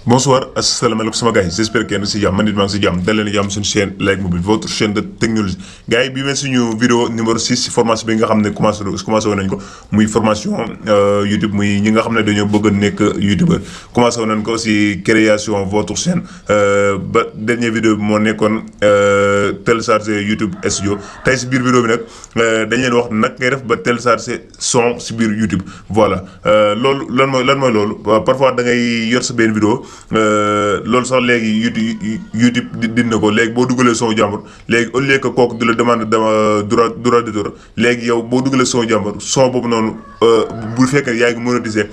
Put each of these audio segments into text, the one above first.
Bonsoir, asalaamaaleykum sama gars yi j'espère que yéen si jàmm man it maa ngi si jàmm dal leen jàmm suñu chaîne Like Mobile votre chaîne de technologie gars yi bii mooy suñu vidéo numéro 6 si formation bi nga xam ne commencé woon nañ ko muy formation YouTube muy ñi nga xam ne dañoo bëgg a nekk youtubeur commencé woon nañ ko si création votre chaîne ba dernier vidéo bi moo nekkoon télécharger YouTube Studio tey si biir vidéo bi nag dañ leen wax nag ngay def ba télécharger son si biir YouTube voilà loolu lan mooy loolu parfois da ngay yor sa benn vidéo loolu sax léegi YouTube dina ko léegi boo dugalee son jàmbur léegi au lieu que kooku di la demande droit d'auteur léegi yow boo dugalee son jàmbur son boobu noonu bu fekkee yaa ngi monétiser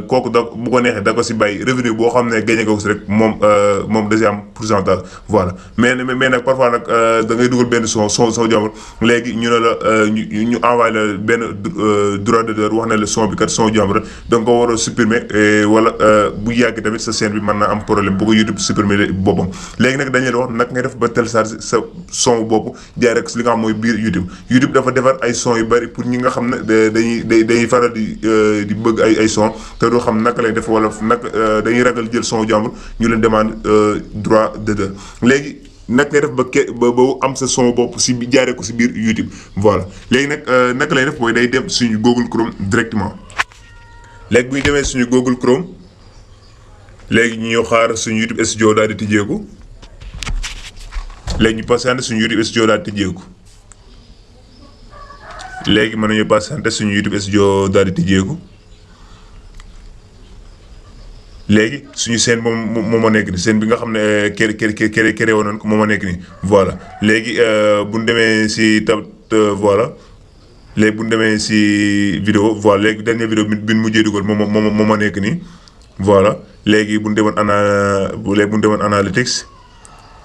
kooku da bu ko neexee da ko si bàyyi revenu boo xam ne gagné ko si rek moom da si am pourcentage voilà mais nag parfois nag da ngay dugal benn son jàmbur léegi ñu ne la ñu envoyé la benn droit d'auteur wax ne la son bi kat son jàmbur da nga ko war a supprimer wala bu yàgg tamit sa scène bi mën na am problème bu ko YouTube supprimer boppam léegi nag dañu leen wax nag ngay def ba télécharger sa son bopp jaay rek si li nga xam mooy biir YouTube dafa defar ay son yu bari pour ñi nga xam ne dañuy faral di bëgg ay son te doo xam naka lay def wala naka dañuy ragal jël son jàmbur ñu leen demande droit d'auteur léegi naka ngay def ba am sa son bopp si jaaree ko si biir YouTube voilà léegi nag naka lay def mooy day dem suñu Google Chrome directement léegi bu ñu demee suñu Google Chrome léegi ñu ñëw xaar suñu YouTube Studio daal di tijjeeku léegi ñu patienté suñu YouTube Studio daal di tijjeeku léegi mën nañu patienté suñu YouTube Studio daal di tijjeeku léegi suñu scène moom moo nekk nii scène bi nga xam ne créé woon nañ ko moo nekk nii voilà léegi bu ñu demee si voilà léegi bu ñu demee si vidéo voilà léegi dernière vidéo bi ñu mujjee dugal moom moo nekk nii voilà léegi bu ñu demoon analytics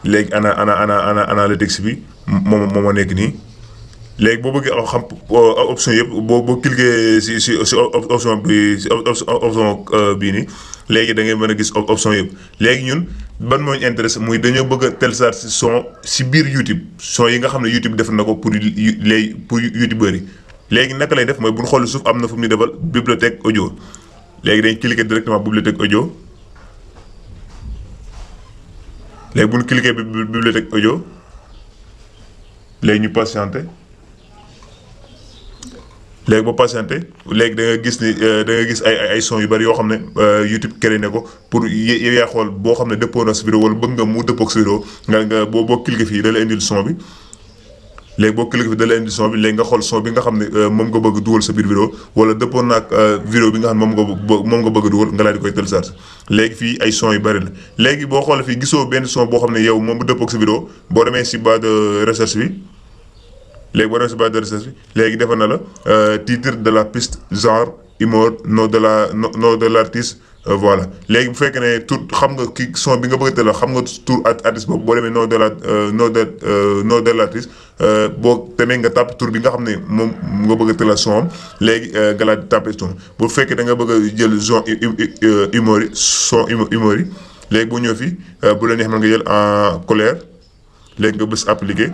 léegi analytics bi moo nekk nii léegi boo bëggee xam option yëpp boo cliquer si option bii nii léegi da ngay mën a gis option yëpp léegi ñun ban moo ñu intéressé muy dañoo bëgg a télécharger son si biir YouTube son yi nga xam ne YouTube def na ko pour youtubeurs yi léegi naka lay def mooy bu ñu xool suuf am na fu mu ñu defal bibliothèque audio léegi dañ cliquer directement bibliothèque audio léegi bu ñu cliquer bibliothèque audio léegi ñu patienté léegi ba patienté léegi da nga gis ni da nga gis ay son yu bari yoo xam ne YouTube créé na ko pour yow yaa xool boo xam ne dëppoo na sa vidéo wala bëgg nga mu dëppoo ak sa vidéo nga boo cliquer fii da la indil son bi léegi boo cliquer fii da la indil son bi léegi nga xool son bi nga xam ne moom nga bëgg dugal sa biir vidéo wala dëppoo na ak vidéo bi nga xam ne moom nga bëgg dugal nga daal di koy télécharger léegi fii ay son yu bari la léegi boo xoolee fii gisoo benn son boo xam ne yow moom bu dëppoo ak sa vidéo boo demee si barre de recherche bi léegi boo demee si barre de recherche bi léegi defal na la titre de la piste genre humeur nom de l'artiste voilà léegi bu fekkee ne tur xam nga ki son bi nga bëgg a teel xam nga tur artiste boobu boo demee nom de l'artiste boo demee nga tàpp tur bi nga xam ne moom nga bëgg a teel son am léegi nga laa di tàppee son bu fekkee da nga bëgg a jël genre humeur yi son humeur yi léegi boo ñëw fii bu la neex mën nga jël en colère léegi nga bës appliquer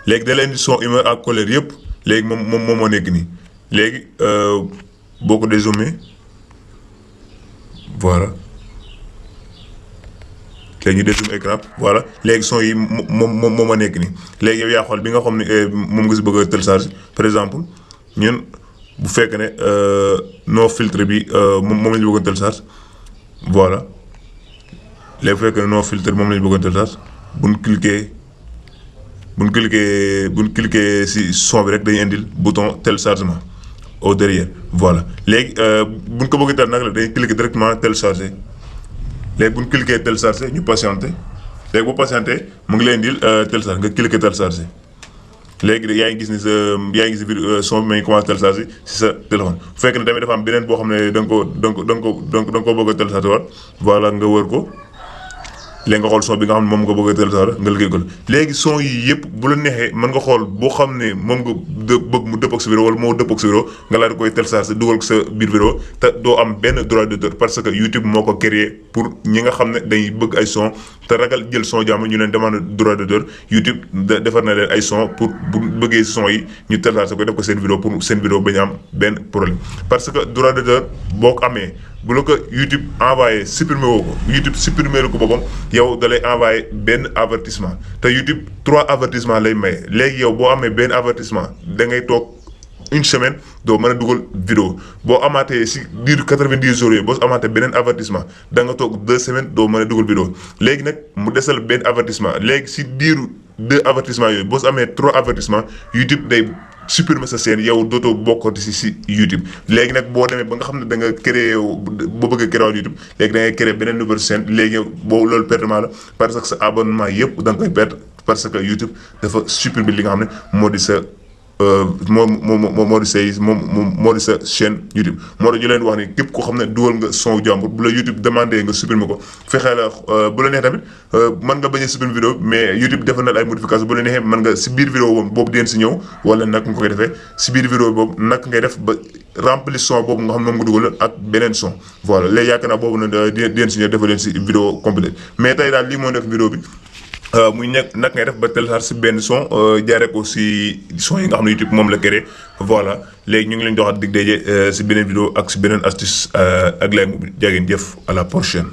léegi da leen di son humeur ak colère yëpp léegi moom moo nekk nii léegi boo ko dézoomé voilà léegi ñu dézoomé écran voilà léegi son yi moom moo nekk nii léegi yow yaa xool bi nga xam ne moom nga si bëgg a télécharger par exemple ñun bu fekk ne no filtre bi moom la ñu bëgg a télécharger voilà léegi bu fekkee ne no filtre moom la ñu bëgg a télécharger bu ñu cliquer si son bi rek dañuy indil bouton téléchargement au derrière voilà léegi bu ñu ko bëggee nag la dañuy cliquer directement télécharger léegi bu ñu cliquer télécharger ñu patienté léegi boo patienté mu ngi leen indil télécharger nga cliquer télécharger léegi yaa ngi gis ni yaa ngi gis biir son bi ma ngi commencé télécharger si sa téléphone bu fekkee ne tamit dafa am beneen boo xam ne da nga ko bëgg a télécharger waat voilà nga wër ko. léegi nga xool son bi nga xam ne moom nga bëgg a télécharger nga liggéey ko léegi son yi yëpp bu la neexee mën nga xool boo xam ne moom nga bëgg mu dëppoo ak sa vidéo wala moo dëppoo ak sa vidéo nga laa di koy télécharger dugal ko sa biir vidéo te doo am benn droit d'auteur parce que YouTube moo ko créé pour ñi nga xam ne dañuy bëgg ay son te ragal jël son jàmm ñu leen demande droit d'auteur YouTube defar na leen ay son pour bu bëggee son yi ñu télécharger ko def ko seen vidéo pour seen vidéo bañ am benn problème parce que droit d'auteur boo ko amee bu la ko YouTube envoyé supprimer woo ko YouTube supprimer la ko boppam yow da lay envoyé benn avertissement te YouTube 3 avertissement lay maye léegi yow boo amee benn avertissement da ngay toog une semaine doo mën a dugal vidéo boo amaatee si diiru 90 jours yooyu boo amaatee beneen avertissement da nga toog 2 semaines doo mën a dugal vidéo léegi nag mu desal benn avertissement léegi si diiru 2 avertissement yooyu boo amee 3 avertissement YouTube day supprimer sa chaîne yow dootoo bokkati si YouTube léegi nag boo demee ba nga xam ne da nga créé boo bëgg a créé YouTube léegi da ngay créé beneen nouvelle chaîne léegi boobu loolu pertement la parce que sa abonnement yëpp da nga koy perdre parce que YouTube dafa supprimer li nga xam ne moo di sa moo di sa chaîne YouTube moo tax ñu leen wax ni képp koo xam ne dugal nga son jàmbur bu la YouTube demandé nga supprimer ko fexee la bu la neex tamit mën nga bañ a supprimer vidéo mais YouTube defal na ay modification bu la neexee mën nga si biir vidéo boobu deen si ñëw wala nag nga koy defee si biir vidéo boobu nag ngay def ba remplir son boobu nga xam ne moom nga dugal ak beneen son voilà léegi yaakaar naa boobu nag deen si ñëw defal leen si vidéo complète mais tey daal lii moo nekk vidéo bi muy nekk nag ngay def ba télécharger si benn son jaaree ko si son yi nga xam ne YouTube moom la créé voilà léegi ñu ngi leen joxaat dig daje si beneen vidéo ak si beneen astuce ak Like Mobile jaa ngeen jëf à la prochaine.